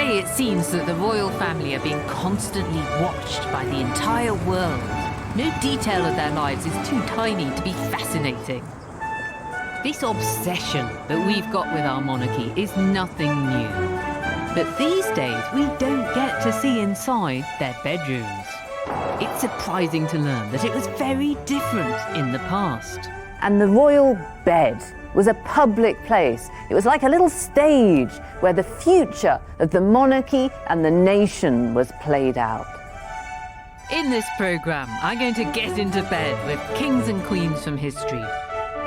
Today it seems that the royal family are being constantly watched by the entire world. No detail of their lives is too tiny to be fascinating. This obsession that we've got with our monarchy is nothing new. But these days, we don't get to see inside their bedrooms. It's surprising to learn that it was very different in the past. And the royal bed was a public place. It was like a little stage where the future of the monarchy and the nation was played out. In this programme, I'm going to get into bed with kings and queens from history,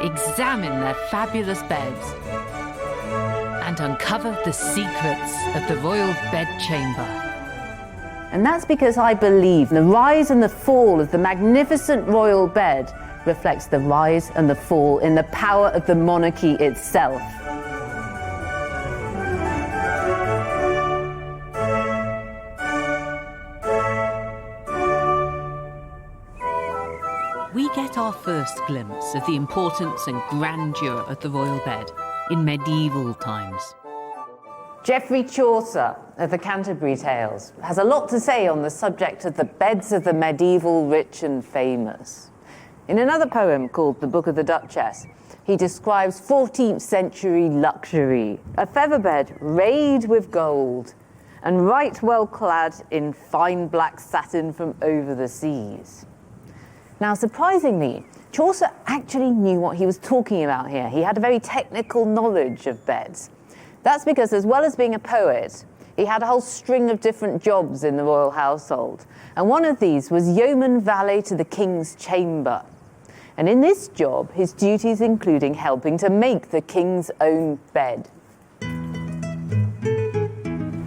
examine their fabulous beds, and uncover the secrets of the royal bedchamber. And that's because I believe the rise and the fall of the magnificent royal bed reflects the rise and the fall in the power of the monarchy itself. We get our first glimpse of the importance and grandeur of the royal bed in medieval times. Geoffrey Chaucer of the Canterbury Tales has a lot to say on the subject of the beds of the medieval rich and famous. In another poem called The Book of the Duchess, he describes 14th century luxury, a feather bed rayed with gold and right well clad in fine black satin from over the seas. Now, surprisingly, Chaucer actually knew what he was talking about here. He had a very technical knowledge of beds. That's because, as well as being a poet, he had a whole string of different jobs in the royal household. And one of these was yeoman valet to the king's chamber. And in this job, his duties including helping to make the king's own bed.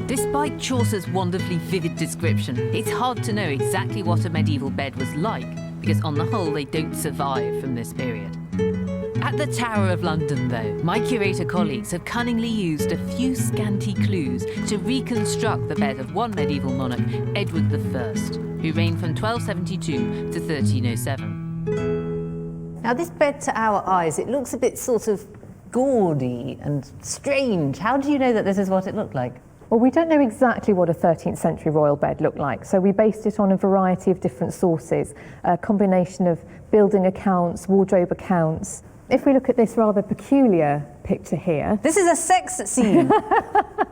Despite Chaucer's wonderfully vivid description, it's hard to know exactly what a medieval bed was like, because on the whole, they don't survive from this period. At the Tower of London, though, my curator colleagues have cunningly used a few scanty clues to reconstruct the bed of one medieval monarch, Edward I, who reigned from 1272 to 1307. Now, this bed to our eyes, it looks a bit sort of gaudy and strange. How do you know that this is what it looked like? Well, we don't know exactly what a 13th century royal bed looked like, so we based it on a variety of different sources, a combination of building accounts, wardrobe accounts. If we look at this rather peculiar picture here... This is a sex scene.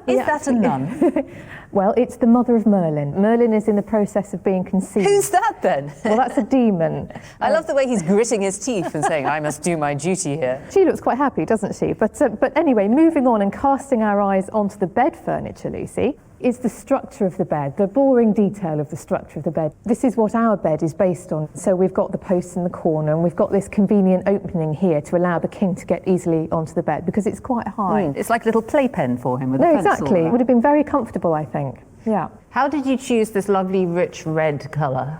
Is that a nun? Well, it's the mother of Merlin. Merlin is in the process of being conceived. Who's that then? Well, that's a demon. I love the way he's gritting his teeth and saying, I must do my duty here. She looks quite happy, doesn't she? But anyway, moving on and casting our eyes onto the bed furniture, Lucy, is the structure of the bed, the boring detail of the structure of the bed. This is what our bed is based on. So we've got the posts in the corner and we've got this convenient opening here to allow the king to get easily onto the bed because it's quite high. It's like a little playpen for him with a pencil. Exactly. It would have been very comfortable, I think. Yeah. How did you choose this lovely rich red colour?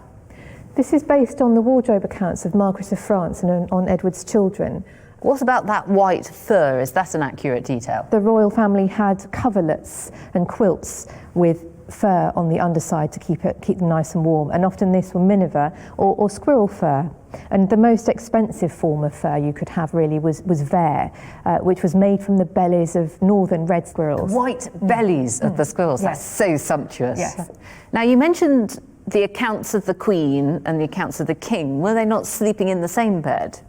This is based on the wardrobe accounts of Margaret of France and on Edward's children. What about that white fur? Is that an accurate detail? The royal family had coverlets and quilts with fur on the underside to keep them nice and warm, and often this were miniver or squirrel fur. And the most expensive form of fur you could have really was vair, which was made from the bellies of northern red squirrels. The white bellies of the squirrels, Yes. That's so sumptuous. Yes. Now, you mentioned the accounts of the Queen and the accounts of the King. Were they not sleeping in the same bed?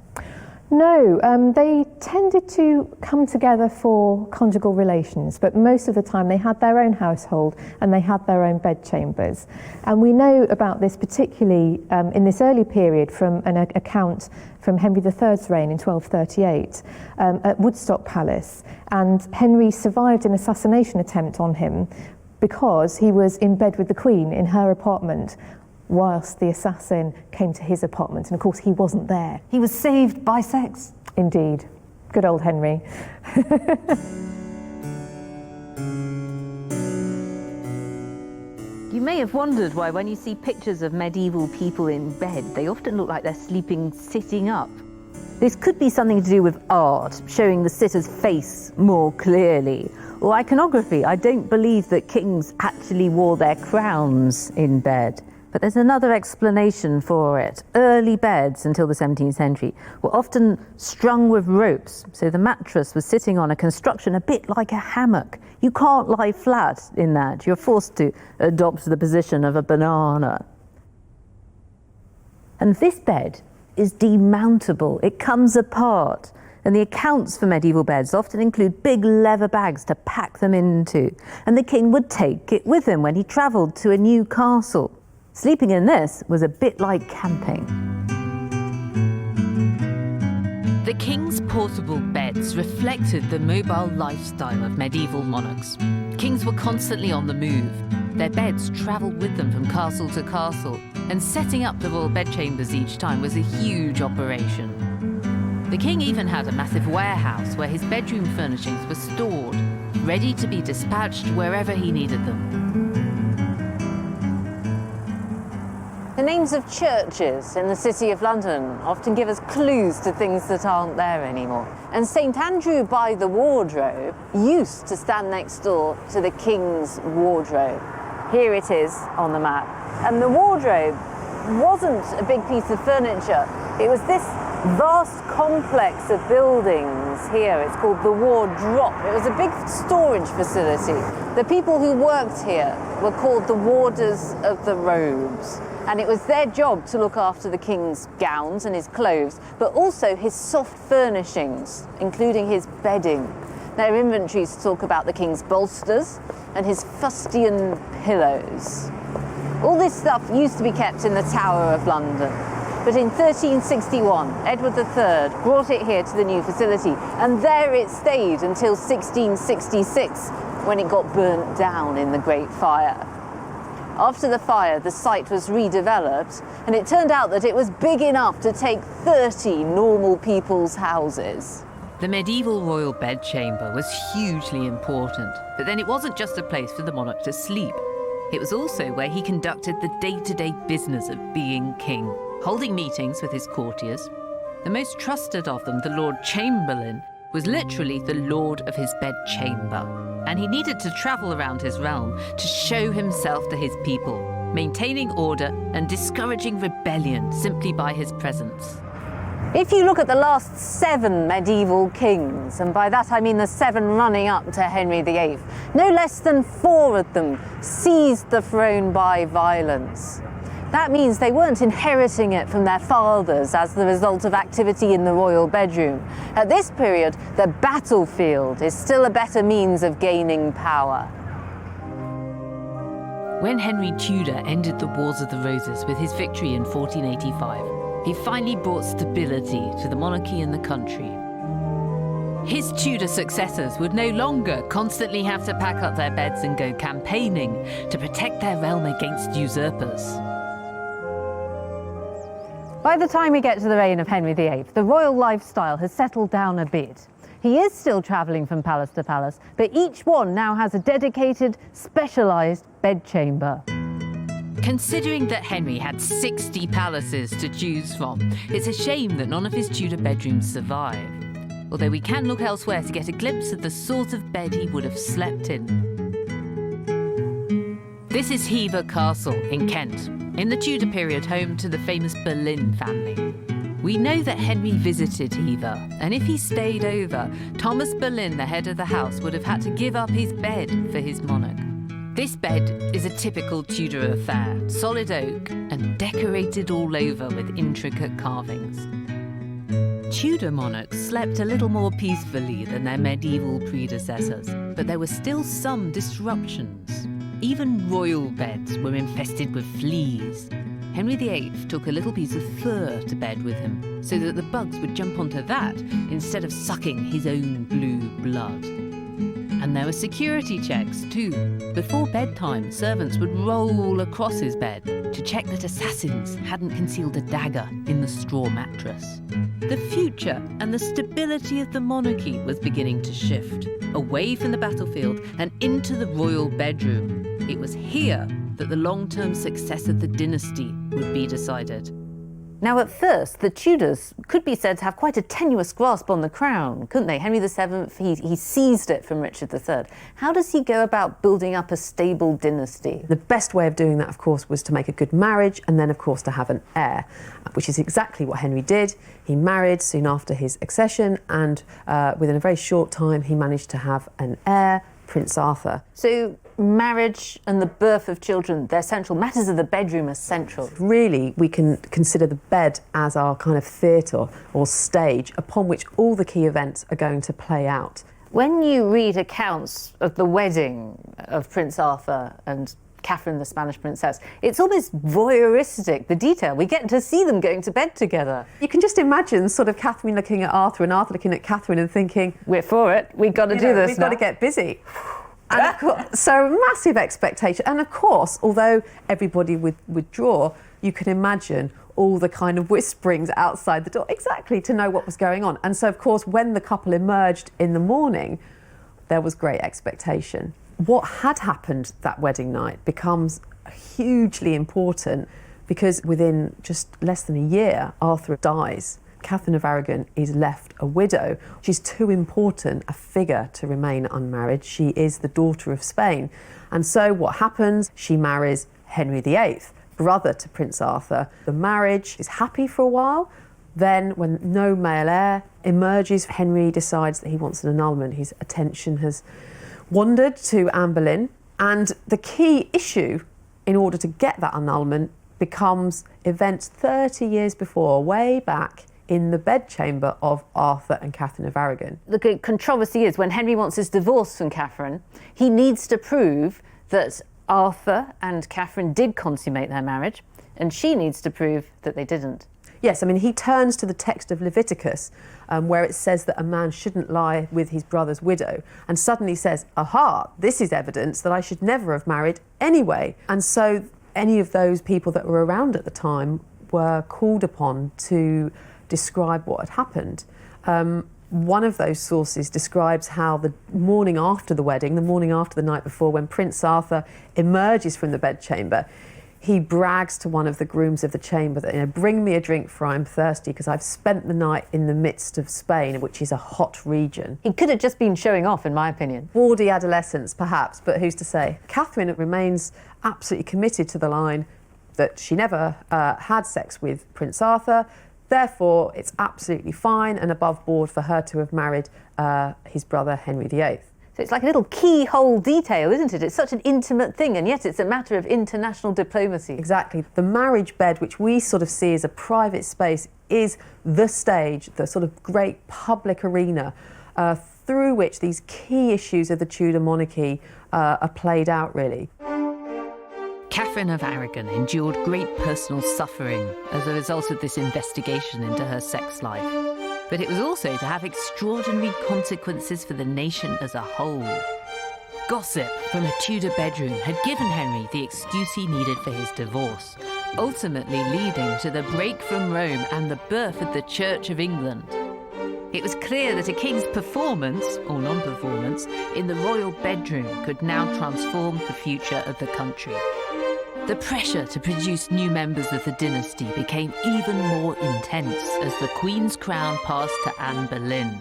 No, they tended to come together for conjugal relations, but most of the time they had their own household and they had their own bedchambers. And we know about this particularly in this early period from an account from Henry III's reign in 1238 at Woodstock Palace. And Henry survived an assassination attempt on him because he was in bed with the Queen in her apartment whilst the assassin came to his apartment, and of course he wasn't there. He was saved by sex. Indeed. Good old Henry. You may have wondered why when you see pictures of medieval people in bed, they often look like they're sleeping sitting up. This could be something to do with art, showing the sitter's face more clearly. Or iconography. I don't believe that kings actually wore their crowns in bed. But there's another explanation for it. Early beds until the 17th century were often strung with ropes, so the mattress was sitting on a construction a bit like a hammock. You can't lie flat in that. You're forced to adopt the position of a banana. And this bed is demountable. It comes apart. And the accounts for medieval beds often include big leather bags to pack them into. And the king would take it with him when he travelled to a new castle. Sleeping in this was a bit like camping. The king's portable beds reflected the mobile lifestyle of medieval monarchs. Kings were constantly on the move. Their beds travelled with them from castle to castle, and setting up the royal bedchambers each time was a huge operation. The king even had a massive warehouse where his bedroom furnishings were stored, ready to be dispatched wherever he needed them. The names of churches in the City of London often give us clues to things that aren't there anymore. And St Andrew by the Wardrobe used to stand next door to the King's Wardrobe. Here it is on the map. And the wardrobe wasn't a big piece of furniture. It was this vast complex of buildings here. It's called the Wardrop. It was a big storage facility. The people who worked here were called the Warders of the Robes. And it was their job to look after the king's gowns and his clothes, but also his soft furnishings, including his bedding. Their inventories talk about the king's bolsters and his fustian pillows. All this stuff used to be kept in the Tower of London. But in 1361, Edward III brought it here to the new facility, and there it stayed until 1666, when it got burnt down in the Great Fire. After the fire, the site was redeveloped, and it turned out that it was big enough to take 30 normal people's houses. The medieval royal bedchamber was hugely important, but then it wasn't just a place for the monarch to sleep. It was also where he conducted the day-to-day business of being king, holding meetings with his courtiers. The most trusted of them, the Lord Chamberlain, was literally the lord of his bedchamber, and he needed to travel around his realm to show himself to his people, maintaining order and discouraging rebellion simply by his presence. If you look at the last 7 medieval kings, and by that I mean the 7 running up to Henry VIII, no less than 4 of them seized the throne by violence. That means they weren't inheriting it from their fathers as the result of activity in the royal bedroom. At this period, the battlefield is still a better means of gaining power. When Henry Tudor ended the Wars of the Roses with his victory in 1485, he finally brought stability to the monarchy and the country. His Tudor successors would no longer constantly have to pack up their beds and go campaigning to protect their realm against usurpers. By the time we get to the reign of Henry VIII, the royal lifestyle has settled down a bit. He is still travelling from palace to palace, but each one now has a dedicated, specialised bedchamber. Considering that Henry had 60 palaces to choose from, it's a shame that none of his Tudor bedrooms survive. Although we can look elsewhere to get a glimpse of the sort of bed he would have slept in. This is Hever Castle in Kent, in the Tudor period home to the famous Boleyn family. We know that Henry visited Hever, and if he stayed over, Thomas Boleyn, the head of the house, would have had to give up his bed for his monarch. This bed is a typical Tudor affair, solid oak and decorated all over with intricate carvings. Tudor monarchs slept a little more peacefully than their medieval predecessors, but there were still some disruptions. Even royal beds were infested with fleas. Henry VIII took a little piece of fur to bed with him, so that the bugs would jump onto that instead of sucking his own blue blood. And there were security checks too. Before bedtime, servants would roll across his bed to check that assassins hadn't concealed a dagger in the straw mattress. The future and the stability of the monarchy was beginning to shift, away from the battlefield and into the royal bedroom. It was here that the long-term success of the dynasty would be decided. Now, at first, the Tudors could be said to have quite a tenuous grasp on the crown, couldn't they? Henry VII, he seized it from Richard III. How does he go about building up a stable dynasty? The best way of doing that, of course, was to make a good marriage and then, of course, to have an heir, which is exactly what Henry did. He married soon after his accession, and within a very short time, he managed to have an heir, Prince Arthur. So marriage and the birth of children, they're central. Matters of the bedroom are central. Really, we can consider the bed as our kind of theatre or stage upon which all the key events are going to play out. When you read accounts of the wedding of Prince Arthur and Catherine, the Spanish princess, it's almost voyeuristic, the detail. We get to see them going to bed together. You can just imagine sort of Catherine looking at Arthur and Arthur looking at Catherine and thinking, we're for it, we've got to do this we've now. got to get busy. And of course, so massive expectation. And of course, although everybody would withdraw, you can imagine all the kind of whisperings outside the door, exactly, to know what was going on. And so, of course, when the couple emerged in the morning, there was great expectation. What had happened that wedding night becomes hugely important because within just less than a year, Arthur dies. Catherine of Aragon is left a widow. She's too important a figure to remain unmarried. She is the daughter of Spain. And so what happens? She marries Henry VIII, brother to Prince Arthur. The marriage is happy for a while. Then, when no male heir emerges, Henry decides that he wants an annulment. His attention has wandered to Anne Boleyn. And the key issue in order to get that annulment becomes events 30 years before, way back in the bedchamber of Arthur and Catherine of Aragon. The controversy is when Henry wants his divorce from Catherine, he needs to prove that Arthur and Catherine did consummate their marriage, and she needs to prove that they didn't. Yes, I mean, he turns to the text of Leviticus, where it says that a man shouldn't lie with his brother's widow, and suddenly says, aha, this is evidence that I should never have married anyway. And so any of those people that were around at the time were called upon to describe what had happened. One of those sources describes how the morning after the wedding, the morning after the night before, when Prince Arthur emerges from the bedchamber, he brags to one of the grooms of the chamber that, bring me a drink for I'm thirsty because I've spent the night in the midst of Spain, which is a hot region. He could have just been showing off, in my opinion. Bawdy adolescence, perhaps, but who's to say? Catherine remains absolutely committed to the line that she never had sex with Prince Arthur. Therefore, it's absolutely fine and above board for her to have married his brother Henry VIII. So it's like a little keyhole detail, isn't it? It's such an intimate thing, and yet it's a matter of international diplomacy. Exactly. The marriage bed, which we sort of see as a private space, is the stage, the sort of great public arena through which these key issues of the Tudor monarchy are played out, really. Catherine of Aragon endured great personal suffering as a result of this investigation into her sex life. But it was also to have extraordinary consequences for the nation as a whole. Gossip from a Tudor bedroom had given Henry the excuse he needed for his divorce, ultimately leading to the break from Rome and the birth of the Church of England. It was clear that a king's performance, or non-performance, in the royal bedroom could now transform the future of the country. The pressure to produce new members of the dynasty became even more intense as the Queen's crown passed to Anne Boleyn.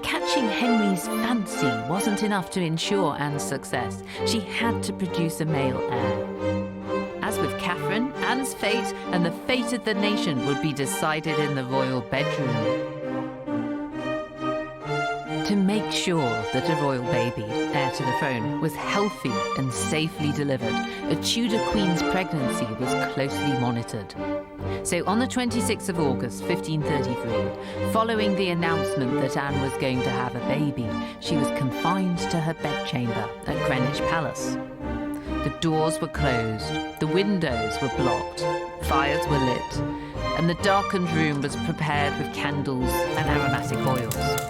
Catching Henry's fancy wasn't enough to ensure Anne's success. She had to produce a male heir. As with Catherine, Anne's fate and the fate of the nation would be decided in the royal bedroom. To make sure that a royal baby, heir to the throne, was healthy and safely delivered, a Tudor queen's pregnancy was closely monitored. So on the 26th of August, 1533, following the announcement that Anne was going to have a baby, she was confined to her bedchamber at Greenwich Palace. The doors were closed, the windows were blocked, fires were lit, and the darkened room was prepared with candles and aromatic oils.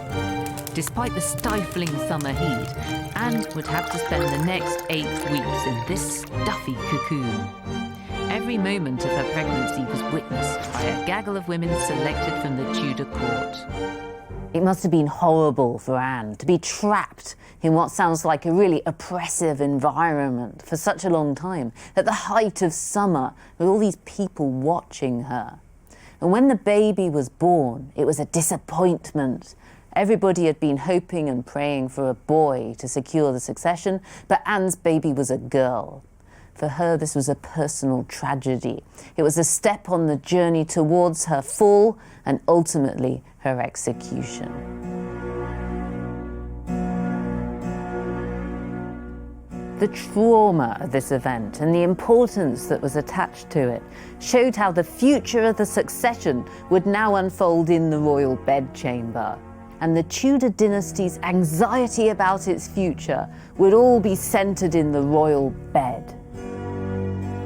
Despite the stifling summer heat, Anne would have to spend the next 8 weeks in this stuffy cocoon. Every moment of her pregnancy was witnessed by a gaggle of women selected from the Tudor court. It must have been horrible for Anne to be trapped in what sounds like a really oppressive environment for such a long time, at the height of summer, with all these people watching her. And when the baby was born, it was a disappointment. Everybody had been hoping and praying for a boy to secure the succession, but Anne's baby was a girl. For her, this was a personal tragedy. It was a step on the journey towards her fall and ultimately her execution. The trauma of this event and the importance that was attached to it showed how the future of the succession would now unfold in the royal bedchamber. And the Tudor dynasty's anxiety about its future would all be centred in the royal bed.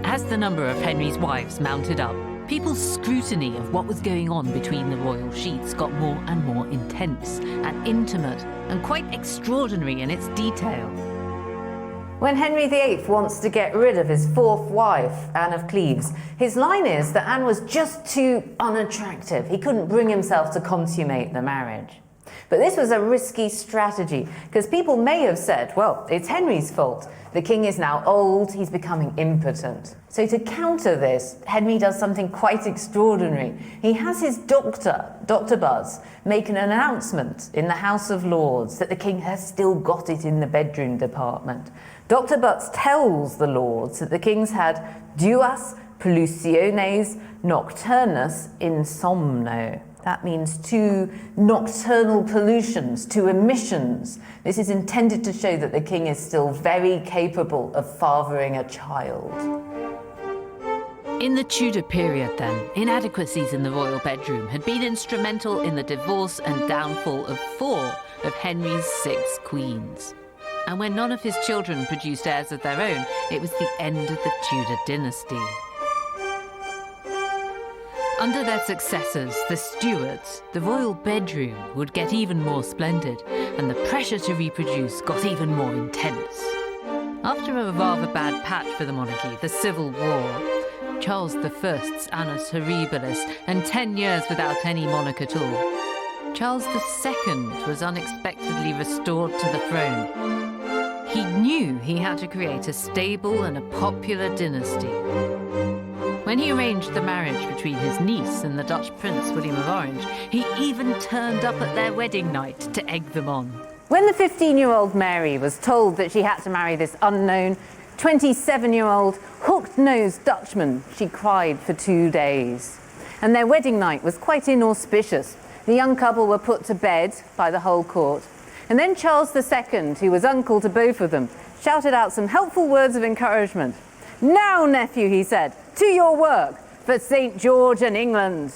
As the number of Henry's wives mounted up, people's scrutiny of what was going on between the royal sheets got more and more intense and intimate and quite extraordinary in its detail. When Henry VIII wants to get rid of his fourth wife, Anne of Cleves, his line is that Anne was just too unattractive. He couldn't bring himself to consummate the marriage. But this was a risky strategy, because people may have said, well, it's Henry's fault. The king is now old, he's becoming impotent. So to counter this, Henry does something quite extraordinary. He has his doctor, Dr. Buzz, make an announcement in the House of Lords that the king has still got it in the bedroom department. Dr. Butts tells the Lords that the king's had duas pollutiones nocturnus insomno. That means 2 nocturnal pollutions, 2 emissions. This is intended to show that the king is still very capable of fathering a child. In the Tudor period then, inadequacies in the royal bedroom had been instrumental in the divorce and downfall of 4 of Henry's 6 queens. And when none of his children produced heirs of their own, it was the end of the Tudor dynasty. Under their successors, the Stuarts, the royal bedroom would get even more splendid, and the pressure to reproduce got even more intense. After a rather bad patch for the monarchy, the Civil War, Charles I's annus horribilis, and 10 years without any monarch at all, Charles II was unexpectedly restored to the throne. He knew he had to create a stable and a popular dynasty. When he arranged the marriage between his niece and the Dutch Prince William of Orange, he even turned up at their wedding night to egg them on. When the 15-year-old Mary was told that she had to marry this unknown 27-year-old hooked-nosed Dutchman, she cried for 2 days. And their wedding night was quite inauspicious. The young couple were put to bed by the whole court. And then Charles II, who was uncle to both of them, shouted out some helpful words of encouragement. "Now, nephew," he said, "to your work for St. George and England."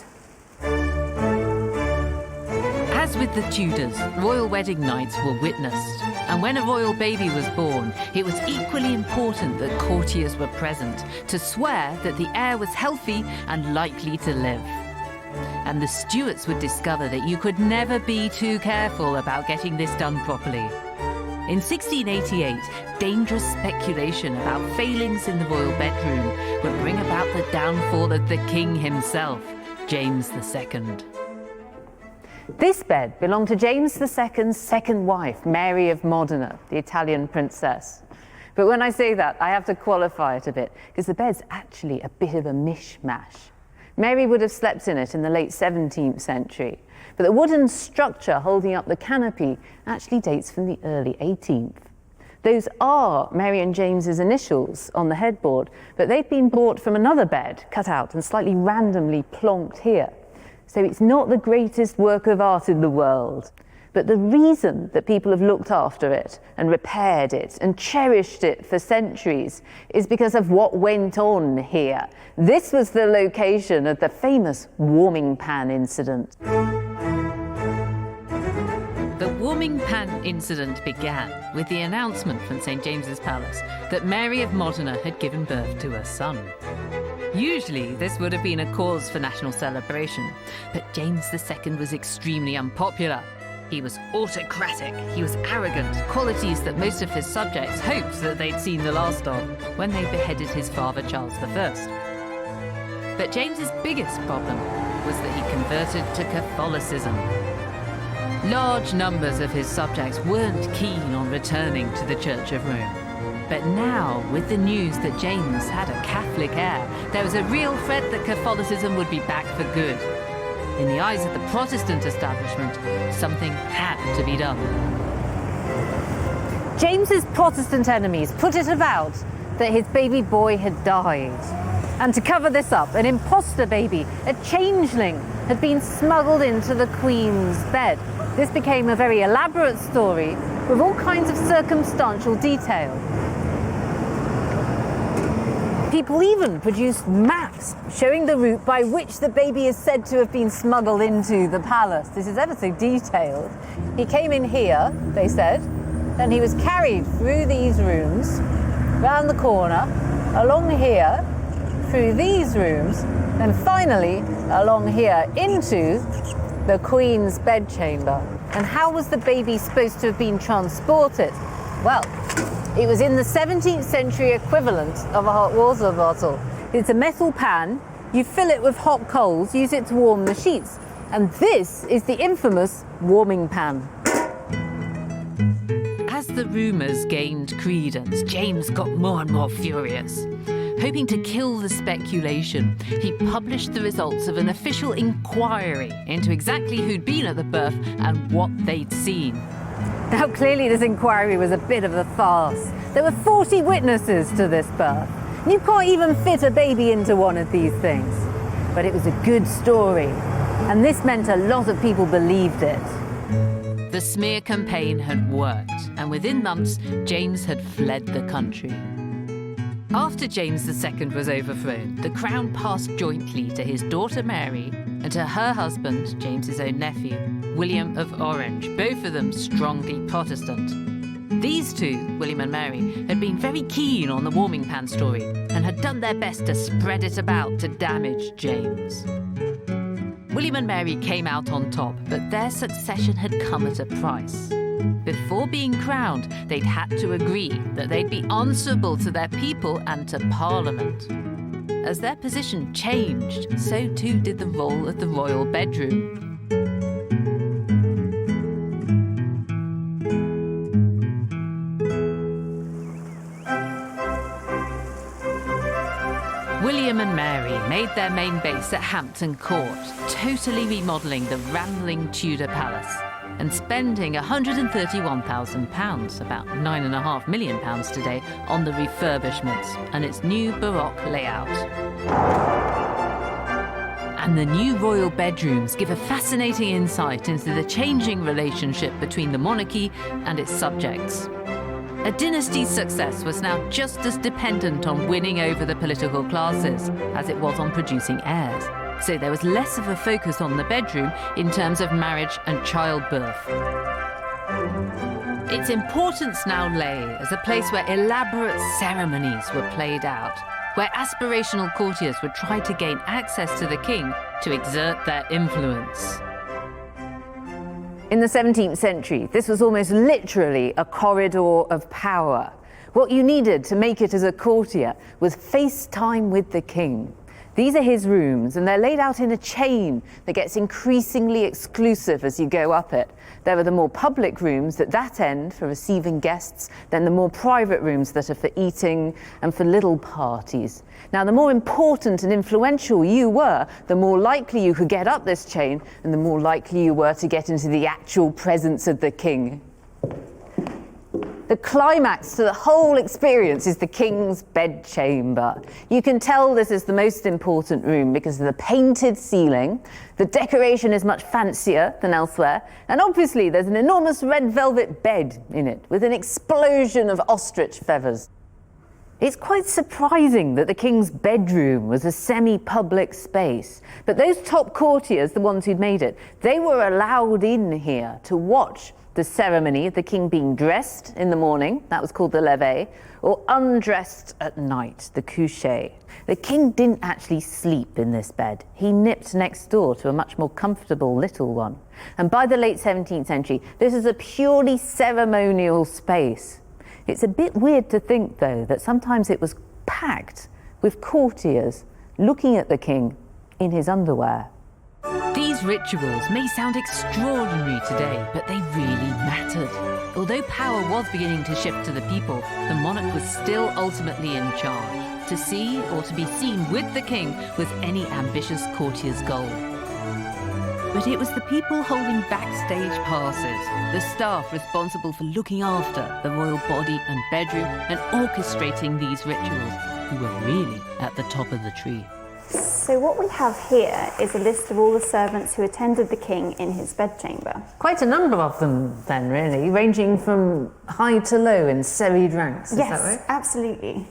As with the Tudors, royal wedding nights were witnessed. And when a royal baby was born, it was equally important that courtiers were present to swear that the heir was healthy and likely to live. And the Stuarts would discover that you could never be too careful about getting this done properly. In 1688, dangerous speculation about failings in the royal bedroom would bring about the downfall of the king himself, James II. This bed belonged to James II's second wife, Mary of Modena, the Italian princess. But when I say that, I have to qualify it a bit, because the bed's actually a bit of a mishmash. Mary would have slept in it in the late 17th century, but the wooden structure holding up the canopy actually dates from the early 18th. Those are Mary and James's initials on the headboard, but they've been brought from another bed, cut out and slightly randomly plonked here. So it's not the greatest work of art in the world. But the reason that people have looked after it and repaired it and cherished it for centuries is because of what went on here. This was the location of the famous warming pan incident. The warming pan incident began with the announcement from St. James's Palace that Mary of Modena had given birth to a son. Usually, this would have been a cause for national celebration, but James II was extremely unpopular. He was autocratic, he was arrogant, qualities that most of his subjects hoped that they'd seen the last of when they beheaded his father Charles I. But James's biggest problem was that he converted to Catholicism. Large numbers of his subjects weren't keen on returning to the Church of Rome. But now, with the news that James had a Catholic heir, there was a real threat that Catholicism would be back for good. In the eyes of the Protestant establishment, something had to be done. James's Protestant enemies put it about that his baby boy had died. And to cover this up, an imposter baby, a changeling, had been smuggled into the Queen's bed. This became a very elaborate story with all kinds of circumstantial detail. People even produced maps showing the route by which the baby is said to have been smuggled into the palace. This is ever so detailed. He came in here, they said, then he was carried through these rooms, round the corner, along here, through these rooms, and finally along here into the Queen's bedchamber. And how was the baby supposed to have been transported? Well, it was in the 17th century equivalent of a hot water bottle. It's a metal pan, you fill it with hot coals, use it to warm the sheets. And this is the infamous warming pan. As the rumours gained credence, James got more and more furious. Hoping to kill the speculation, he published the results of an official inquiry into exactly who'd been at the birth and what they'd seen. Now, clearly this inquiry was a bit of a farce. There were 40 witnesses to this birth. You can't even fit a baby into one of these things. But it was a good story, and this meant a lot of people believed it. The smear campaign had worked, and within months, James had fled the country. After James II was overthrown, the crown passed jointly to his daughter Mary and to her husband, James's own nephew, William of Orange, both of them strongly Protestant. These two, William and Mary, had been very keen on the warming pan story and had done their best to spread it about to damage James. William and Mary came out on top, but their succession had come at a price. Before being crowned, they'd had to agree that they'd be answerable to their people and to Parliament. As their position changed, so too did the role of the royal bedroom. William and Mary made their main base at Hampton Court, totally remodelling the rambling Tudor palace and spending £131,000, about £9.5 million today, on the refurbishments and its new Baroque layout. And the new royal bedrooms give a fascinating insight into the changing relationship between the monarchy and its subjects. A dynasty's success was now just as dependent on winning over the political classes as it was on producing heirs. So there was less of a focus on the bedroom in terms of marriage and childbirth. Its importance now lay as a place where elaborate ceremonies were played out, where aspirational courtiers would try to gain access to the king to exert their influence. In the 17th century, this was almost literally a corridor of power. What you needed to make it as a courtier was face time with the king. These are his rooms, and they're laid out in a chain that gets increasingly exclusive as you go up it. There are the more public rooms at that end for receiving guests, then the more private rooms that are for eating and for little parties. Now, the more important and influential you were, the more likely you could get up this chain, and the more likely you were to get into the actual presence of the king. The climax to the whole experience is the king's bedchamber. You can tell this is the most important room because of the painted ceiling. The decoration is much fancier than elsewhere, and obviously there's an enormous red velvet bed in it with an explosion of ostrich feathers. It's quite surprising that the king's bedroom was a semi-public space, but those top courtiers, the ones who'd made it, they were allowed in here to watch the ceremony of the king being dressed in the morning, that was called the levee, or undressed at night, the coucher. The king didn't actually sleep in this bed. He nipped next door to a much more comfortable little one. And by the late 17th century, this is a purely ceremonial space. It's a bit weird to think, though, that sometimes it was packed with courtiers looking at the king in his underwear. These These rituals may sound extraordinary today, but they really mattered. Although power was beginning to shift to the people, the monarch was still ultimately in charge. To see or to be seen with the king was any ambitious courtier's goal. But it was the people holding backstage passes, the staff responsible for looking after the royal body and bedroom and orchestrating these rituals, who were really at the top of the tree. So what we have here is a list of all the servants who attended the king in his bedchamber. Quite a number of them then, really, ranging from high to low in serried ranks, is that right? Yes, absolutely.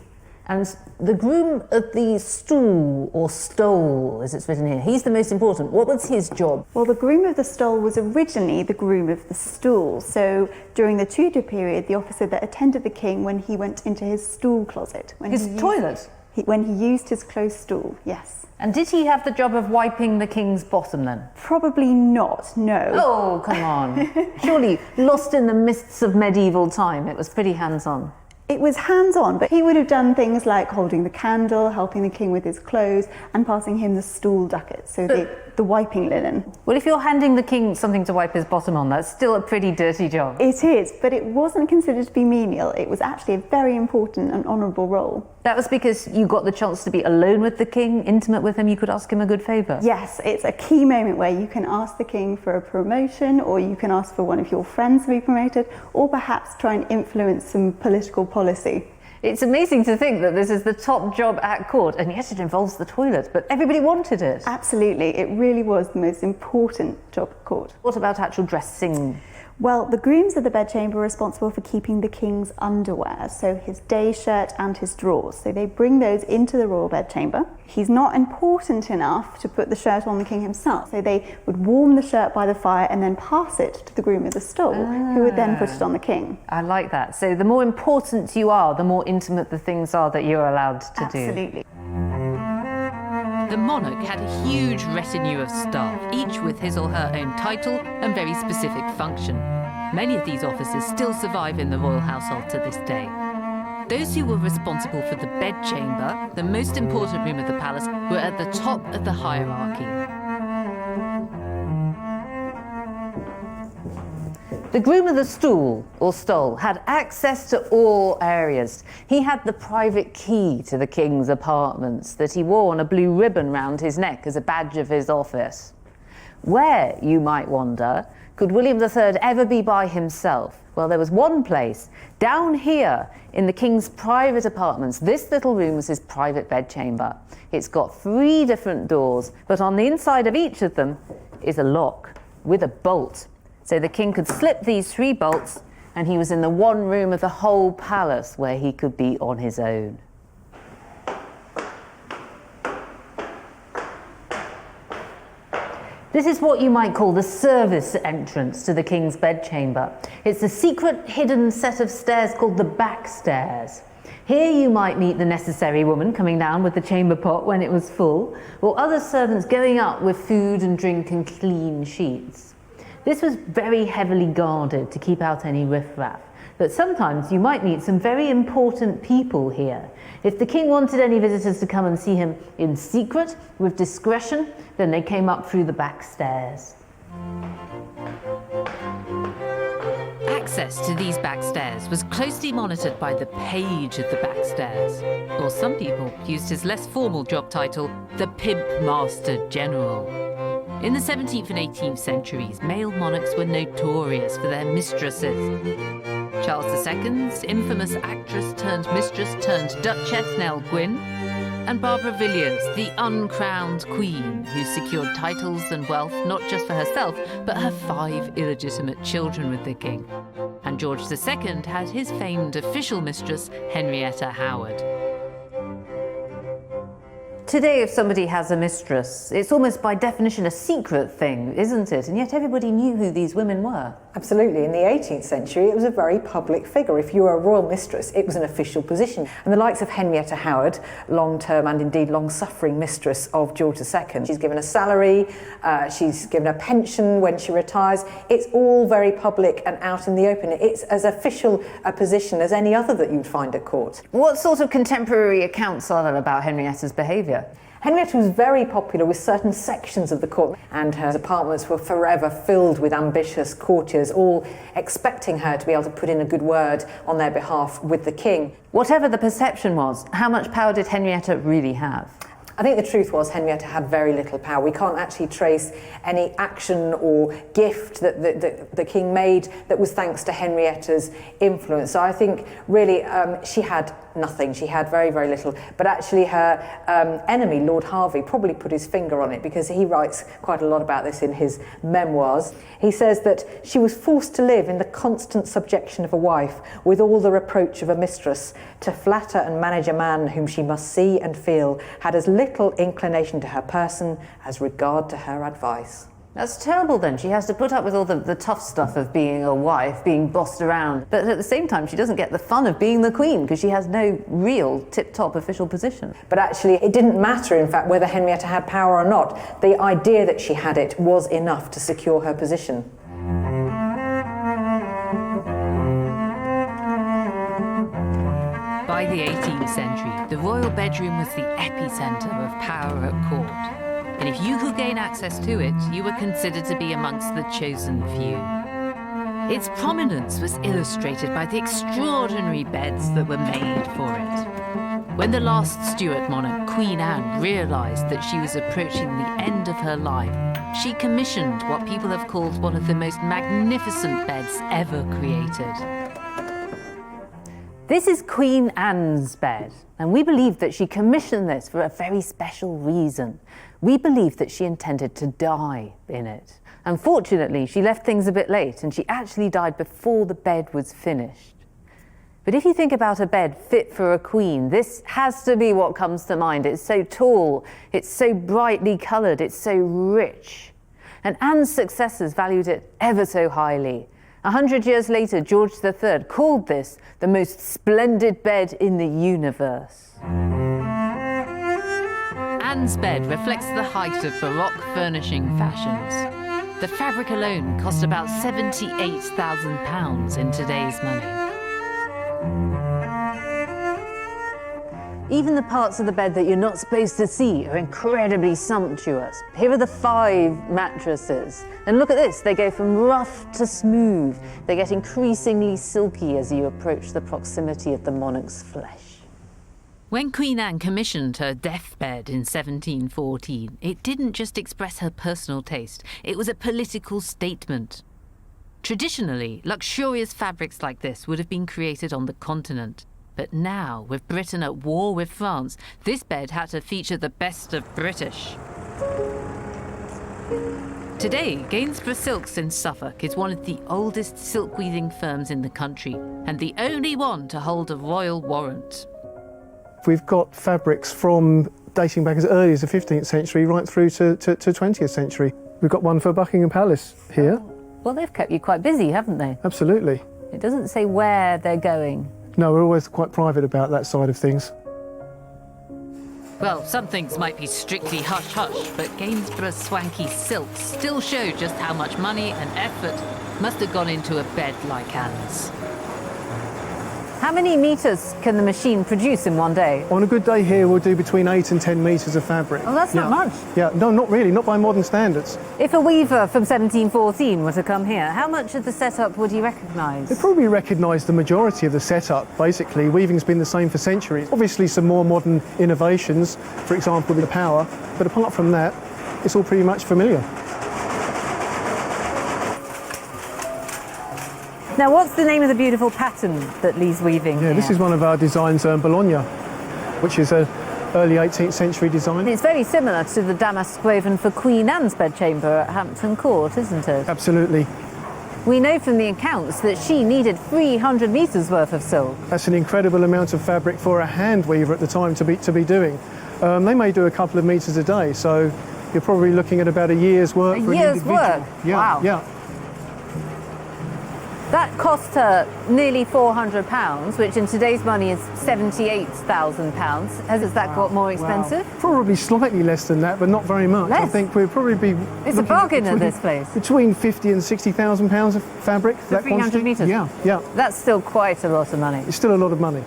And the groom of the stool, or stole, as it's written here, he's the most important. What was his job? Well, the groom of the stole was originally the groom of the stool. So during the Tudor period, the officer that attended the king when he went into his stool closet. His toilet? When he used his closed stool, yes. And did he have the job of wiping the king's bottom then? Probably not, no. Oh, come on. Surely, lost in the mists of medieval time, it was pretty hands-on. It was hands-on, but he would have done things like holding the candle, helping the king with his clothes, and passing him the stool ducat, so the wiping linen. Well, if you're handing the king something to wipe his bottom on, that's still a pretty dirty job. It is, but it wasn't considered to be menial. It was actually a very important and honourable role. That was because you got the chance to be alone with the king, intimate with him, you could ask him a good favour. Yes, it's a key moment where you can ask the king for a promotion, or you can ask for one of your friends to be promoted, or perhaps try and influence some political policy. It's amazing to think that this is the top job at court, and yet it involves the toilet, but everybody wanted it. Absolutely, it really was the most important job at court. What about actual dressing? Well, the grooms of the bedchamber were responsible for keeping the king's underwear, so his day shirt and his drawers. So they bring those into the royal bedchamber. He's not important enough to put the shirt on the king himself, so they would warm the shirt by the fire and then pass it to the groom of the stole, who would then put it on the king. I like that. So the more important you are, the more intimate the things are that you're allowed to do. Absolutely. The monarch had a huge retinue of staff, each with his or her own title and very specific function. Many of these officers still survive in the royal household to this day. Those who were responsible for the bedchamber, the most important room of the palace, were at the top of the hierarchy. The groom of the stool, or stole, had access to all areas. He had the private key to the king's apartments that he wore on a blue ribbon round his neck as a badge of his office. Where, you might wonder, could William III ever be by himself? Well, there was one place, down here in the king's private apartments. This little room was his private bedchamber. It's got 3 different doors, but on the inside of each of them is a lock with a bolt. So the king could slip these 3 bolts, and he was in the one room of the whole palace where he could be on his own. This is what you might call the service entrance to the king's bedchamber. It's a secret hidden set of stairs called the backstairs. Here you might meet the necessary woman coming down with the chamber pot when it was full, or other servants going up with food and drink and clean sheets. This was very heavily guarded to keep out any riffraff, but sometimes you might meet some very important people here. If the king wanted any visitors to come and see him in secret, with discretion, then they came up through the back stairs. Access to these backstairs was closely monitored by the page of the backstairs, or some people used his less formal job title, the Pimp Master General. In the 17th and 18th centuries, male monarchs were notorious for their mistresses. Charles II's infamous actress-turned-mistress-turned-duchess Nell Gwyn, and Barbara Villiers, the uncrowned queen who secured titles and wealth not just for herself, but her 5 illegitimate children with the king. And George II had his famed official mistress, Henrietta Howard. Today, if somebody has a mistress, it's almost by definition a secret thing, isn't it? And yet everybody knew who these women were. Absolutely. In the 18th century, it was a very public figure. If you were a royal mistress, it was an official position. And the likes of Henrietta Howard, long-term and indeed long-suffering mistress of George II, she's given a salary, she's given a pension when she retires. It's all very public and out in the open. It's as official a position as any other that you'd find at court. What sort of contemporary accounts are there about Henrietta's behaviour? Henrietta was very popular with certain sections of the court, and her apartments were forever filled with ambitious courtiers, all expecting her to be able to put in a good word on their behalf with the king. Whatever the perception was, how much power did Henrietta really have? I think the truth was Henrietta had very little power. We can't actually trace any action or gift that the king made that was thanks to Henrietta's influence. So I think really she had nothing. She had very, very little. But actually her enemy, Lord Harvey, probably put his finger on it, because he writes quite a lot about this in his memoirs. He says that she was forced to live in the constant subjection of a wife, with all the reproach of a mistress, to flatter and manage a man whom she must see and feel had as little inclination to her person as regard to her advice. That's terrible then. She has to put up with all the tough stuff of being a wife, being bossed around. But at the same time, she doesn't get the fun of being the queen, because she has no real tip-top official position. But actually, it didn't matter, in fact, whether Henrietta had power or not. The idea that she had it was enough to secure her position. By the 18th century, the royal bedroom was the epicenter of power at court. And if you could gain access to it, you were considered to be amongst the chosen few. Its prominence was illustrated by the extraordinary beds that were made for it. When the last Stuart monarch, Queen Anne, realised that she was approaching the end of her life, she commissioned what people have called one of the most magnificent beds ever created. This is Queen Anne's bed, and we believe that she commissioned this for a very special reason. We believe that she intended to die in it. Unfortunately, she left things a bit late, and she actually died before the bed was finished. But if you think about a bed fit for a queen, this has to be what comes to mind. It's so tall, it's so brightly coloured, it's so rich. And Anne's successors valued it ever so highly. 100 years later, George III called this the most splendid bed in the universe. Anne's bed reflects the height of Baroque furnishing fashions. The fabric alone cost about £78,000 in today's money. Even the parts of the bed that you're not supposed to see are incredibly sumptuous. Here are the 5 mattresses. And look at this, they go from rough to smooth. They get increasingly silky as you approach the proximity of the monarch's flesh. When Queen Anne commissioned her deathbed in 1714, it didn't just express her personal taste, it was a political statement. Traditionally, luxurious fabrics like this would have been created on the continent. But now, with Britain at war with France, this bed had to feature the best of British. Today, Gainsborough Silks in Suffolk is one of the oldest silk weaving firms in the country, and the only one to hold a royal warrant. We've got fabrics from dating back as early as the 15th century right through to 20th century. We've got one for Buckingham Palace here. Well, they've kept you quite busy, haven't they? Absolutely. It doesn't say where they're going. No, we're always quite private about that side of things. Well, some things might be strictly hush-hush, but Gainsborough's swanky silks still show just how much money and effort must have gone into a bed like Anne's. How many metres can the machine produce in one day? On a good day here, we'll do between 8 and 10 metres of fabric. Oh, that's not much. Yeah, no, not really, not by modern standards. If a weaver from 1714 were to come here, how much of the setup would he recognise? They probably recognise the majority of the setup, basically. Weaving's been the same for centuries. Obviously some more modern innovations, for example, the power, but apart from that, it's all pretty much familiar. Now, what's the name of the beautiful pattern that Lee's weaving Yeah, here? this is one of our designs, Bologna, which is an early 18th century design. It's very similar to the damask woven for Queen Anne's bedchamber at Hampton Court, isn't it? Absolutely. We know from the accounts that she needed 300 metres worth of silk. That's an incredible amount of fabric for a hand weaver at the time to be doing. They may do a couple of metres a day, so you're probably looking at about a year's work for an individual. work? Yeah, Wow. yeah. That cost her nearly £400, which in today's money is £78,000. Has that got more expensive? Probably slightly less than that, but not very much. I Less? think we'll probably be It's a looking bargain at between- this place. Between £50,000 and £60,000 of fabric. For that 300 quantity. metres? Yeah, yeah. That's still quite a lot of money. It's still a lot of money.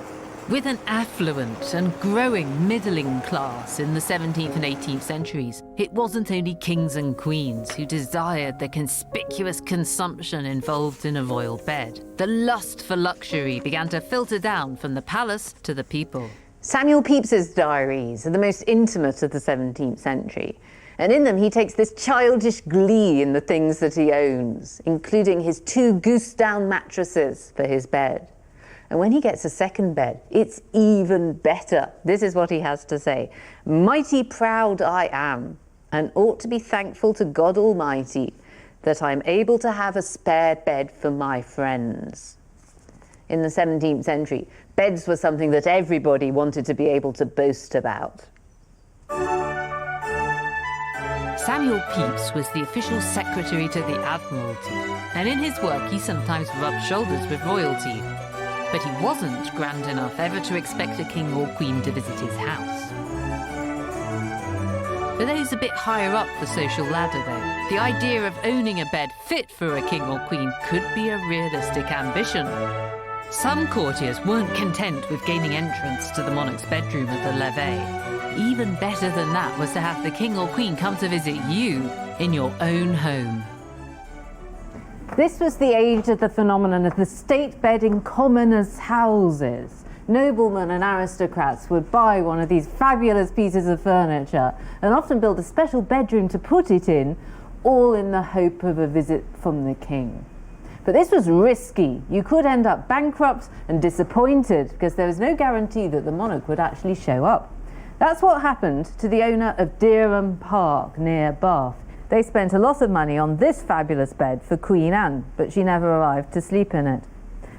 With an affluent and growing middling class in the 17th and 18th centuries, it wasn't only kings and queens who desired the conspicuous consumption involved in a royal bed. The lust for luxury began to filter down from the palace to the people. Samuel Pepys's diaries are the most intimate of the 17th century, and in them he takes this childish glee in the things that he owns, including his 2 goose-down mattresses for his bed. And when he gets a second bed, it's even better. This is what he has to say. "Mighty proud I am, and ought to be thankful to God Almighty that I'm able to have a spare bed for my friends." In the 17th century, beds were something that everybody wanted to be able to boast about. Samuel Pepys was the official secretary to the Admiralty, and in his work he sometimes rubbed shoulders with royalty. But he wasn't grand enough ever to expect a king or queen to visit his house. For those a bit higher up the social ladder, though, the idea of owning a bed fit for a king or queen could be a realistic ambition. Some courtiers weren't content with gaining entrance to the monarch's bedroom at the levee. Even better than that was to have the king or queen come to visit you in your own home. This was the age of the phenomenon of the state bed in commoners' houses. Noblemen and aristocrats would buy one of these fabulous pieces of furniture and often build a special bedroom to put it in, all in the hope of a visit from the king. But this was risky. You could end up bankrupt and disappointed because there was no guarantee that the monarch would actually show up. That's what happened to the owner of Dereham Park near Bath. They spent a lot of money on this fabulous bed for Queen Anne, but she never arrived to sleep in it.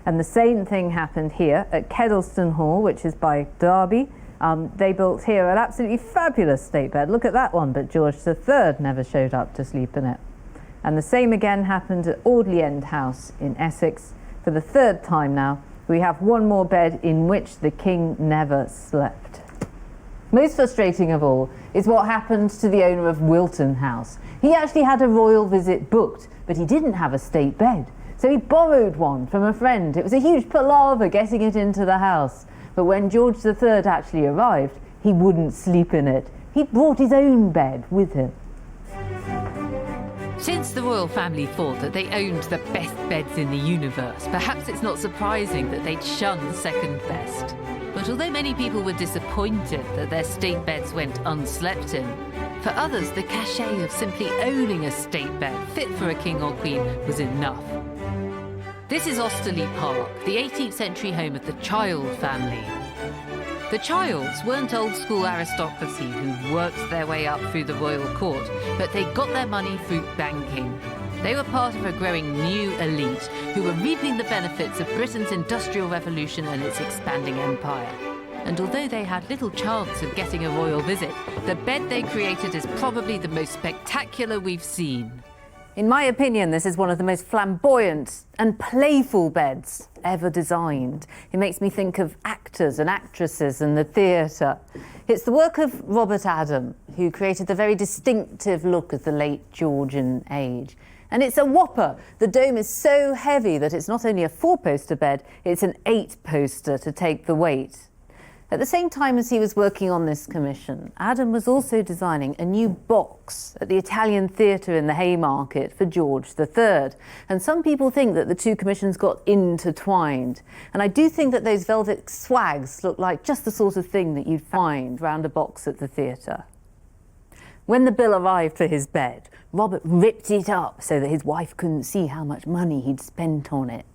And the same thing happened here at Kedleston Hall, which is by Derby. They built here an absolutely fabulous state bed. Look at that one, but George III never showed up to sleep in it. And the same again happened at Audley End House in Essex. For the 3rd time now, we have one more bed in which the king never slept. Most frustrating of all is what happened to the owner of Wilton House. He actually had a royal visit booked, but he didn't have a state bed. So he borrowed one from a friend. It was a huge palaver getting it into the house. But when George III actually arrived, he wouldn't sleep in it. He brought his own bed with him. Since the royal family thought that they owned the best beds in the universe, perhaps it's not surprising that they'd shun second best. But although many people were disappointed that their state beds went unslept in, for others the cachet of simply owning a state bed fit for a king or queen was enough. This is Osterley Park, the 18th century home of the Child family. The Childs weren't old-school aristocracy who worked their way up through the royal court, but they got their money through banking. They were part of a growing new elite who were reaping the benefits of Britain's Industrial Revolution and its expanding empire. And although they had little chance of getting a royal visit, the bed they created is probably the most spectacular we've seen. In my opinion, this is one of the most flamboyant and playful beds ever designed. It makes me think of actors and actresses and the theatre. It's the work of Robert Adam, who created the very distinctive look of the late Georgian age. And it's a whopper. The dome is so heavy that it's not only a 4-poster bed, it's an 8-poster to take the weight. At the same time as he was working on this commission, Adam was also designing a new box at the Italian Theatre in the Haymarket for George III. And some people think that the two commissions got intertwined. And I do think that those velvet swags look like just the sort of thing that you'd find round a box at the theatre. When the bill arrived for his bed, Robert ripped it up so that his wife couldn't see how much money he'd spent on it.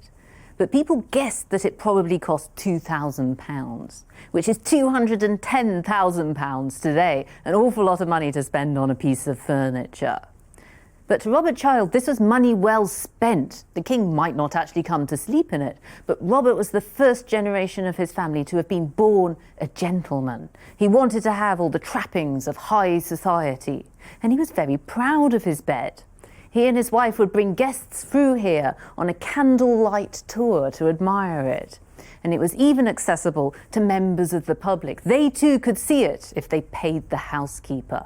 But people guessed that it probably cost £2,000, which is £210,000 today, an awful lot of money to spend on a piece of furniture. But to Robert Child, this was money well spent. The king might not actually come to sleep in it, but Robert was the first generation of his family to have been born a gentleman. He wanted to have all the trappings of high society, and he was very proud of his bed. He and his wife would bring guests through here on a candlelight tour to admire it. And it was even accessible to members of the public. They too could see it if they paid the housekeeper.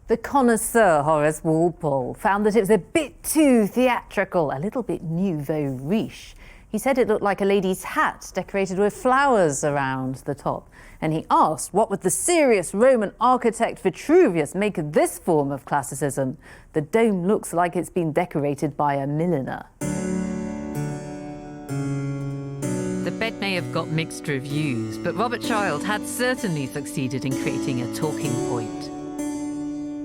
The connoisseur Horace Walpole found that it was a bit too theatrical, a little bit nouveau riche. He said it looked like a lady's hat decorated with flowers around the top. And he asked, what would the serious Roman architect Vitruvius make of this form of classicism? The dome looks like it's been decorated by a milliner. The bed may have got mixed reviews, but Robert Child had certainly succeeded in creating a talking point.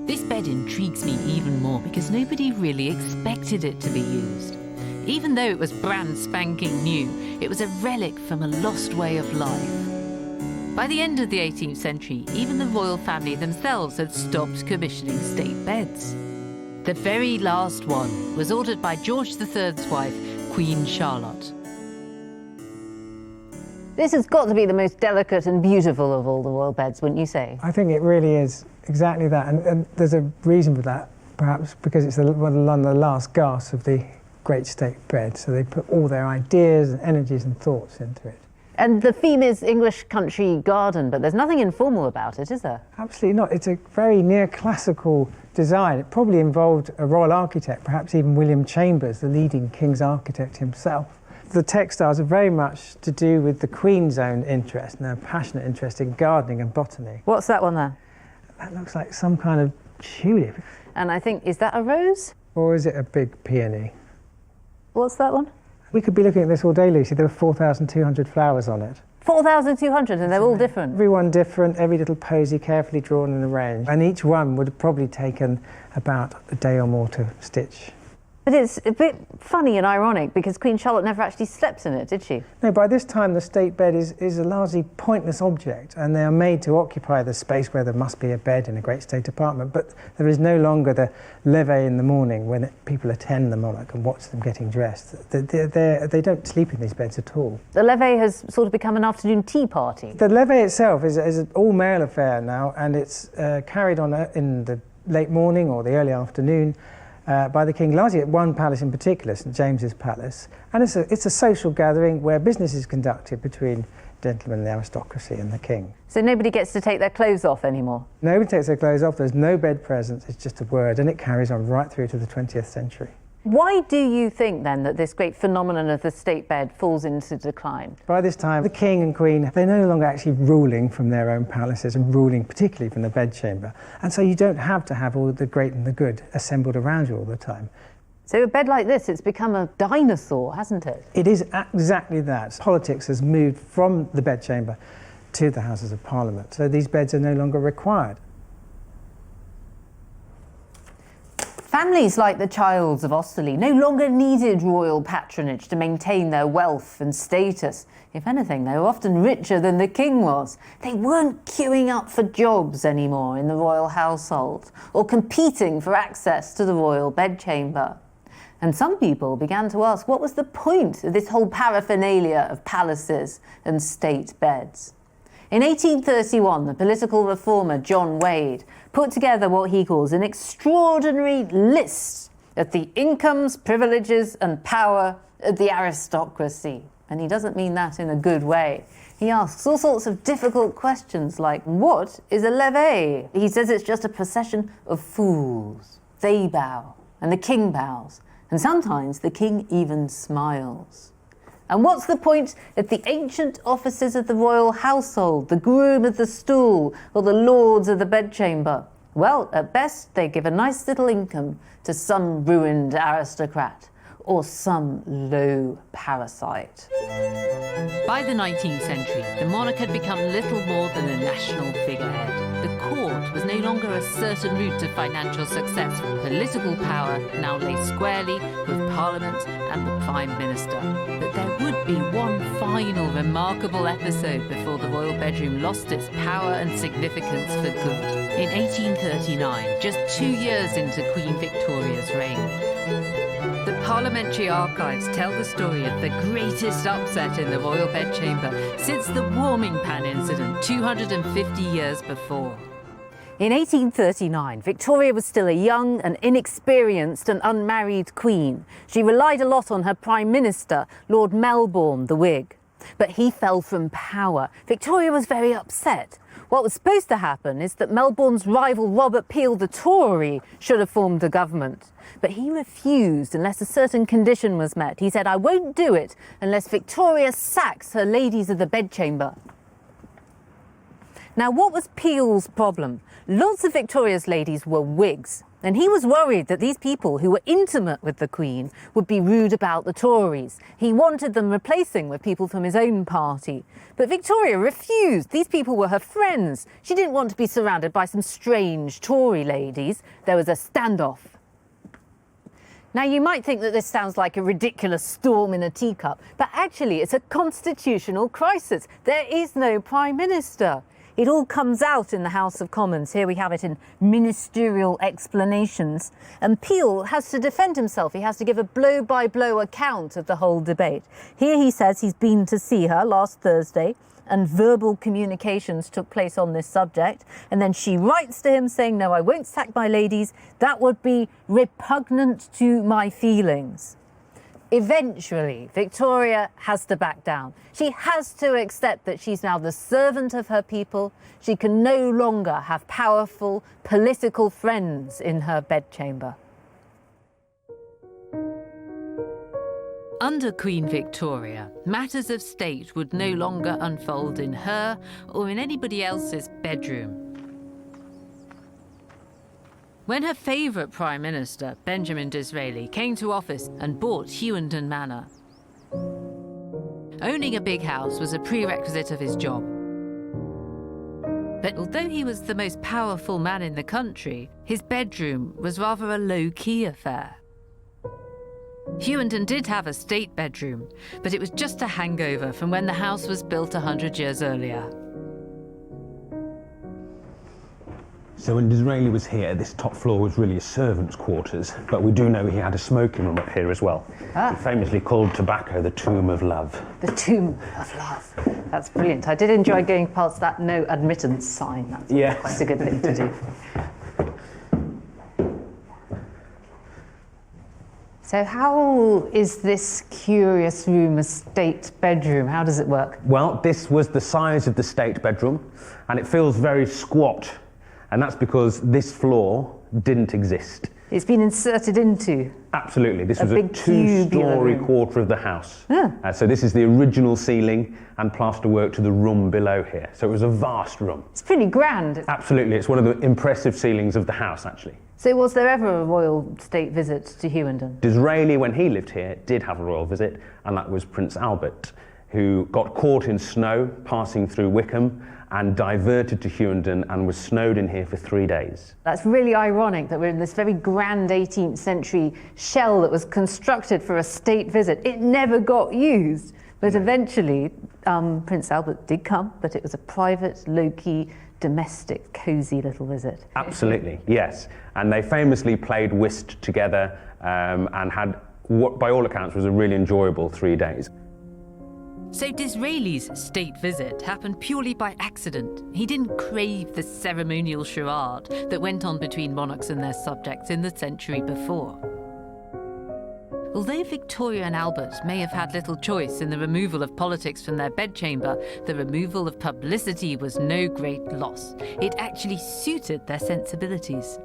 This bed intrigues me even more because nobody really expected it to be used. Even though it was brand spanking new, it was a relic from a lost way of life. By the end of the 18th century, even the royal family themselves had stopped commissioning state beds. The very last one was ordered by George III's wife, Queen Charlotte. This has got to be the most delicate and beautiful of all the royal beds, wouldn't you say? I think it really is exactly that, and there's a reason for that, perhaps because it's one of the last gasps of the great state bed, so they put all their ideas and energies and thoughts into it. And the theme is English country garden, but there's nothing informal about it, is there? Absolutely not. It's a very neoclassical design. It probably involved a royal architect, perhaps even William Chambers, the leading king's architect himself. The textiles are very much to do with the Queen's own interest and her passionate interest in gardening and botany. What's that one there? That looks like some kind of tulip. And I think, is that a rose? Or is it a big peony? What's that one? We could be looking at this all day, Lucy. There were 4,200 flowers on it. 4,200, and they're all different. Everyone different, every little posy carefully drawn and arranged. And each one would have probably taken about a day or more to stitch. But it's a bit funny and ironic because Queen Charlotte never actually slept in it, did she? No, by this time the state bed is a largely pointless object, and they are made to occupy the space where there must be a bed in a great state apartment, but there is no longer the levee in the morning when people attend the monarch and watch them getting dressed. They don't sleep in these beds at all. The levee has sort of become an afternoon tea party. The levee itself is an all-male affair now, and it's carried on in the late morning or the early afternoon by the king, largely at one palace in particular, St James's Palace, and it's a social gathering where business is conducted between gentlemen and the aristocracy and the king. So nobody gets to take their clothes off anymore? Nobody takes their clothes off, there's no bed presence, it's just a word, and it carries on right through to the 20th century. Why do you think then that this great phenomenon of the state bed falls into decline? By this time, the king and queen, they're no longer actually ruling from their own palaces and ruling particularly from the bedchamber. And so you don't have to have all the great and the good assembled around you all the time. So a bed like this, it's become a dinosaur, hasn't it? It is exactly that. Politics has moved from the bedchamber to the Houses of Parliament. So these beds are no longer required. Families like the Childs of Osborne no longer needed royal patronage to maintain their wealth and status. If anything, they were often richer than the king was. They weren't queuing up for jobs anymore in the royal household or competing for access to the royal bedchamber. And some people began to ask what was the point of this whole paraphernalia of palaces and state beds. In 1831, the political reformer John Wade put together what he calls an extraordinary list of the incomes, privileges and power of the aristocracy. And he doesn't mean that in a good way. He asks all sorts of difficult questions like, what is a levee? He says it's just a procession of fools. They bow, and the king bows, and sometimes the king even smiles. And what's the point of the ancient offices of the royal household, the groom of the stool, or the lords of the bedchamber? Well, at best, they give a nice little income to some ruined aristocrat or some low parasite. By the 19th century, the monarch had become little more than a national figurehead. The court was no longer a certain route to financial success. Political power now lay squarely with Parliament and the Prime Minister. But there would be one final remarkable episode before the royal bedroom lost its power and significance for good. In 1839, just 2 years into Queen Victoria's reign. The Parliamentary Archives tell the story of the greatest upset in the royal bedchamber since the warming pan incident 250 years before. In 1839, Victoria was still a young and inexperienced and unmarried queen. She relied a lot on her Prime Minister, Lord Melbourne, the Whig. but he fell from power. Victoria was very upset. What was supposed to happen is that Melbourne's rival Robert Peel, the Tory, should have formed a government. But he refused unless a certain condition was met. He said, I won't do it unless Victoria sacks her ladies of the bedchamber. Now, what was Peel's problem? Lots of Victoria's ladies were Whigs, and he was worried that these people who were intimate with the Queen would be rude about the Tories. He wanted them replacing with people from his own party. But Victoria refused. These people were her friends. She didn't want to be surrounded by some strange Tory ladies. There was a standoff. Now, you might think that this sounds like a ridiculous storm in a teacup, but actually it's a constitutional crisis. There is no Prime Minister. It all comes out in the House of Commons. Here we have it in ministerial explanations. And Peel has to defend himself. He has to give a blow-by-blow account of the whole debate. Here he says he's been to see her last Thursday, and verbal communications took place on this subject. And then she writes to him saying, no, I won't sack my ladies. That would be repugnant to my feelings. Eventually, Victoria has to back down. She has to accept that she's now the servant of her people. She can no longer have powerful political friends in her bedchamber. Under Queen Victoria, matters of state would no longer unfold in her or in anybody else's bedroom. When her favourite Prime Minister, Benjamin Disraeli, came to office and bought Hughenden Manor, owning a big house was a prerequisite of his job. But although he was the most powerful man in the country, his bedroom was rather a low-key affair. Hughenden did have a state bedroom, but it was just a hangover from when the house was built 100 years earlier. So when Disraeli was here, this top floor was really a servant's quarters, but we do know he had a smoking room up here as well. He famously called tobacco the tomb of love. The tomb of love. That's brilliant. I did enjoy going past that no admittance sign. That's quite a good thing to do. So how is this curious room a state bedroom? How does it work? Well, this was the size of the state bedroom, and it feels very squat. And that's because this floor didn't exist. It's been inserted into? Absolutely. This was a two-storey quarter of the house. Yeah. So this is the original ceiling and plasterwork to the room below here. So it was a vast room. It's pretty grand. Absolutely. It's one of the impressive ceilings of the house, actually. So was there ever a royal state visit to Hughenden? Disraeli, when he lived here, did have a royal visit, and that was Prince Albert, who got caught in snow passing through Wickham and diverted to Hughenden and was snowed in here for 3 days. That's really ironic that we're in this very grand 18th century shell that was constructed for a state visit. It never got used, but eventually Prince Albert did come, but it was a private, low-key, domestic, cosy little visit. Absolutely, yes. And they famously played whist together and had, what by all accounts was a really enjoyable 3 days. So Disraeli's state visit happened purely by accident. He didn't crave the ceremonial charade that went on between monarchs and their subjects in the century before. Although Victoria and Albert may have had little choice in the removal of politics from their bedchamber, the removal of publicity was no great loss. It actually suited their sensibilities.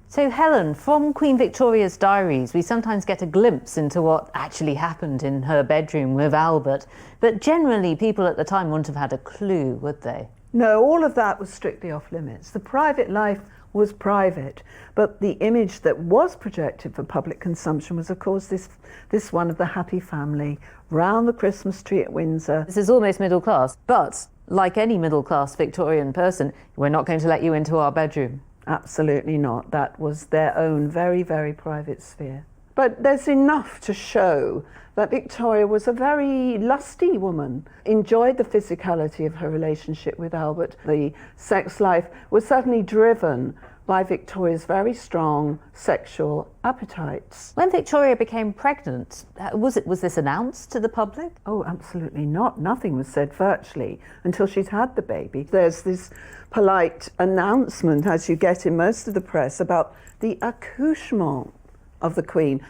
So Helen, from Queen Victoria's diaries, we sometimes get a glimpse into what actually happened in her bedroom with Albert, but generally people at the time wouldn't have had a clue, would they? No, all of that was strictly off limits. The private life was private, but the image that was projected for public consumption was, of course, this one of the happy family round the Christmas tree at Windsor. This is almost middle class, but like any middle class Victorian person, we're not going to let you into our bedroom. Absolutely not. That was their own very, very private sphere. But there's enough to show that Victoria was a very lusty woman, enjoyed the physicality of her relationship with Albert. The sex life was certainly driven by Victoria's very strong sexual appetites. When Victoria became pregnant, was this announced to the public? Oh, absolutely not. Nothing was said virtually until she'd had the baby. There's this polite announcement, as you get in most of the press, about the accouchement of the Queen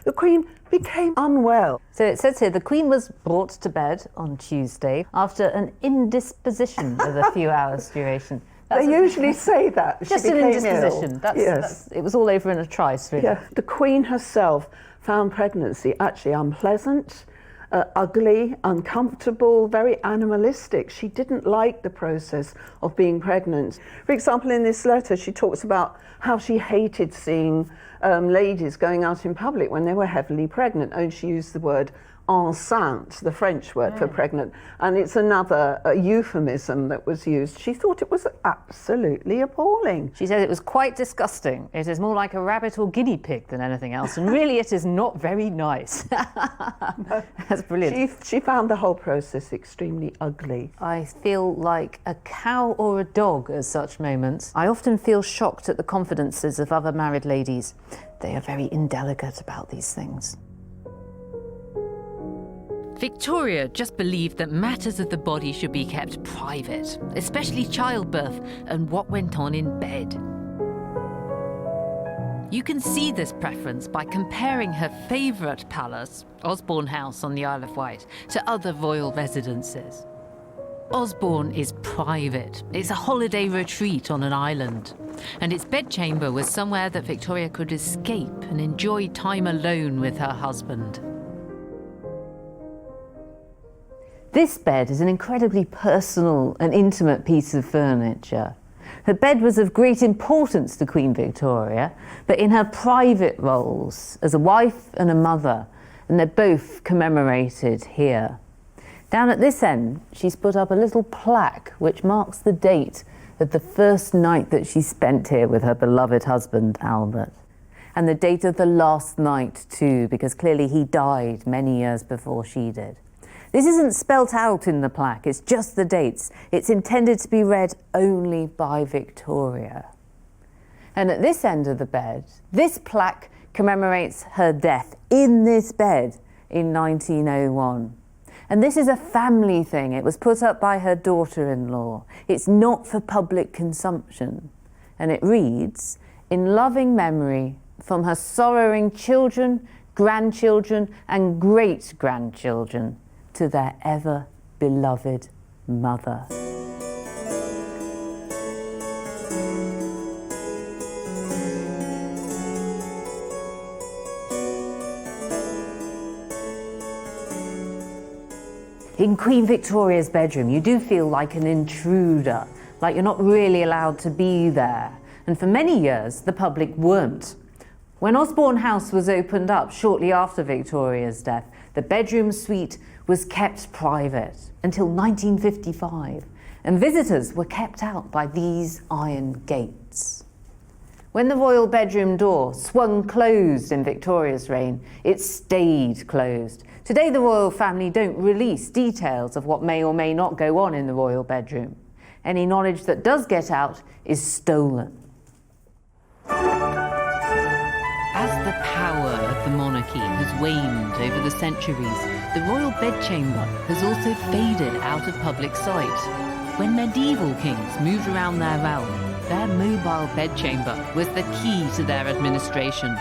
became unwell. So it says here, the Queen was brought to bed on Tuesday after an indisposition of a few hours' duration. They usually say that. Just she an became indisposition. Yes. It was all over in a trice, really. Yeah. The Queen herself found pregnancy actually unpleasant, ugly, uncomfortable, very animalistic. She didn't like the process of being pregnant. For example, in this letter, she talks about how she hated seeing ladies going out in public when they were heavily pregnant. And she used the word enceinte, the French word for pregnant, and it's another euphemism that was used. She thought it was absolutely appalling. She said it was quite disgusting. It is more like a rabbit or guinea pig than anything else, and really it is not very nice. That's brilliant. She found the whole process extremely ugly. I feel like a cow or a dog at such moments. I often feel shocked at the confidences of other married ladies. They are very indelicate about these things. Victoria just believed that matters of the body should be kept private, especially childbirth and what went on in bed. You can see this preference by comparing her favourite palace, Osborne House on the Isle of Wight, to other royal residences. Osborne is private. It's a holiday retreat on an island. And its bedchamber was somewhere that Victoria could escape and enjoy time alone with her husband. This bed is an incredibly personal and intimate piece of furniture. Her bed was of great importance to Queen Victoria, but in her private roles as a wife and a mother, and they're both commemorated here. Down at this end, she's put up a little plaque which marks the date of the first night that she spent here with her beloved husband, Albert. And the date of the last night too, because clearly he died many years before she did. This isn't spelt out in the plaque, it's just the dates. It's intended to be read only by Victoria. And at this end of the bed, this plaque commemorates her death in this bed in 1901. And this is a family thing. It was put up by her daughter-in-law. It's not for public consumption. And it reads, "In loving memory from her sorrowing children, grandchildren, and great-grandchildren, to their ever-beloved mother." In Queen Victoria's bedroom, you do feel like an intruder, like you're not really allowed to be there. And for many years, the public weren't. When Osborne House was opened up shortly after Victoria's death, the bedroom suite was kept private until 1955, and visitors were kept out by these iron gates. When the royal bedroom door swung closed in Victoria's reign, it stayed closed. Today, the royal family don't release details of what may or may not go on in the royal bedroom. Any knowledge that does get out is stolen. As the power of the monarchy has waned over the centuries, the royal bedchamber has also faded out of public sight. When medieval kings moved around their realm, their mobile bedchamber was the key to their administration.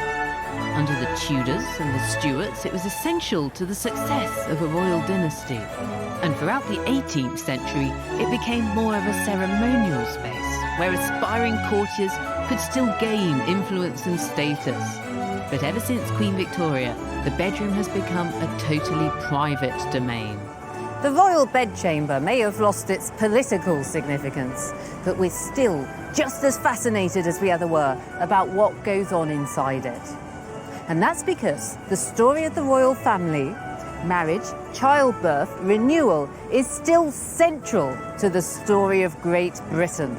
Under the Tudors and the Stuarts, it was essential to the success of a royal dynasty. And throughout the 18th century, it became more of a ceremonial space, where aspiring courtiers could still gain influence and status. But ever since Queen Victoria, the bedroom has become a totally private domain. The royal bedchamber may have lost its political significance, but we're still just as fascinated as we ever were about what goes on inside it. And that's because the story of the royal family, marriage, childbirth, renewal, is still central to the story of Great Britain.